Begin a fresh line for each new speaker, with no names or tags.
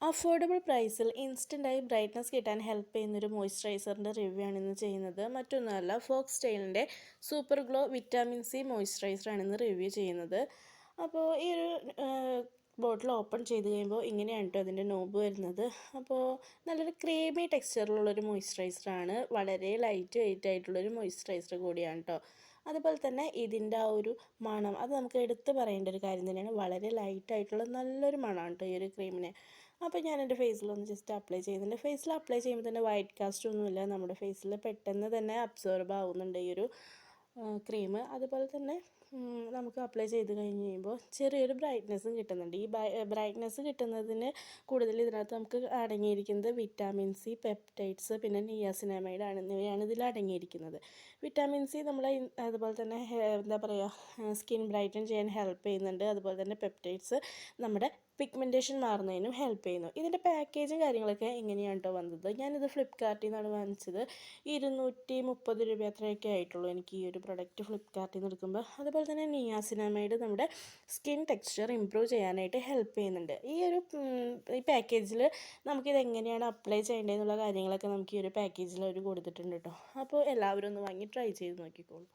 Affordable പ്രൈസിൽ ഇൻസ്റ്റൻ്റായി brightness കിട്ടാൻ help ചെയ്യുന്നൊരു മോയ്സ്ചറൈസറിൻ്റെ റിവ്യൂ ആണ് ഇന്ന് ചെയ്യുന്നത്. മറ്റൊന്നുമല്ല, ഫോക്സ് ടെയിലിൻ്റെ സൂപ്പർ ഗ്ലോ വിറ്റാമിൻ സി മോയ്സ്ചറൈസറാണ് ഇന്ന് റിവ്യൂ ചെയ്യുന്നത്. അപ്പോൾ ഈ ഒരു ബോട്ടിൽ ഓപ്പൺ ചെയ്ത് കഴിയുമ്പോൾ ഇങ്ങനെയാണ് കേട്ടോ അതിൻ്റെ നോബ് വരുന്നത്. അപ്പോൾ നല്ലൊരു ക്രീമി ടെക്സ്ചറിലുള്ളൊരു മോയ്സ്ചറൈസറാണ്, വളരെ ലൈറ്റ് വെയിറ്റ് ആയിട്ടുള്ളൊരു മോയ്സ്ചറൈസർ കൂടിയാണ് കേട്ടോ. അതുപോലെ തന്നെ ഇതിൻ്റെ ആ ഒരു മണം അത് നമുക്ക് എടുത്ത് പറയേണ്ട ഒരു കാര്യം തന്നെയാണ്. വളരെ ലൈറ്റായിട്ടുള്ള നല്ലൊരു മണമാണ് കേട്ടോ ഈ ഒരു ക്രീമിന്. അപ്പോൾ ഞാൻ എൻ്റെ ഫേസിലൊന്ന് ജസ്റ്റ് അപ്ലൈ ചെയ്യുന്നുണ്ട്. ഫേസിൽ അപ്ലൈ ചെയ്യുമ്പോൾ തന്നെ വൈറ്റ് കാസ്റ്റ് ഒന്നുമില്ല, നമ്മുടെ ഫേസിൽ പെട്ടെന്ന് തന്നെ അബ്സോർബ് ആവുന്നുണ്ട് ഈ ഒരു ക്രീം. അതുപോലെ തന്നെ നമുക്ക് അപ്ലൈ ചെയ്ത് കഴിഞ്ഞ് കഴിയുമ്പോൾ ചെറിയൊരു ബ്രൈറ്റ്നസ്സും കിട്ടുന്നുണ്ട്. ഈ ബ്രൈറ്റ്നസ് കിട്ടുന്നതിന് കൂടുതൽ ഇതിനകത്ത് നമുക്ക് അടങ്ങിയിരിക്കുന്നത് വിറ്റാമിൻ സി, പെപ്റ്റൈഡ്സ്, പിന്നെ നിയാസിനാമൈഡ് എന്നിവയാണ് ഇതിൽ അടങ്ങിയിരിക്കുന്നത്. വിറ്റാമിൻ സി നമ്മളെ അതുപോലെ തന്നെ എന്താ പറയുക, സ്കിൻ ബ്രൈറ്റൻ ചെയ്യാൻ ഹെൽപ്പ് ചെയ്യുന്നുണ്ട്. അതുപോലെ തന്നെ പെപ്റ്റൈഡ്സ് നമ്മുടെ പിഗ്മെൻറ്റേഷൻ മാറുന്നതിനും ഹെൽപ്പ് ചെയ്യുന്നു. ഇതിൻ്റെ പാക്കേജും കാര്യങ്ങളൊക്കെ എങ്ങനെയാണ് കേട്ടോ വന്നത്. ഞാനിത് ഫ്ലിപ്കാർട്ടിൽ നിന്നാണ് വാങ്ങിച്ചത്. 230 രൂപ അത്രയൊക്കെ ആയിട്ടുള്ളൂ എനിക്ക് ഈ ഒരു പ്രൊഡക്റ്റ് ഫ്ലിപ്കാർട്ടിൽ നിന്ന് എടുക്കുമ്പോൾ. അതുപോലെ തന്നെ നിയാസിനാമൈഡ് നമ്മുടെ സ്കിൻ ടെക്സ്ചർ ഇമ്പ്രൂവ് ചെയ്യാനായിട്ട് ഹെൽപ്പ് ചെയ്യുന്നുണ്ട്. ഈ പാക്കേജിൽ നമുക്കിത് എങ്ങനെയാണ് അപ്ലൈ ചെയ്യേണ്ടതെന്നുള്ള കാര്യങ്ങളൊക്കെ നമുക്ക് ഈ ഒരു പാക്കേജിൽ അവർ കൊടുത്തിട്ടുണ്ട് കേട്ടോ. അപ്പോൾ എല്ലാവരും ഒന്ന് വാങ്ങി ട്രൈ ചെയ്ത് നോക്കിക്കോളൂ.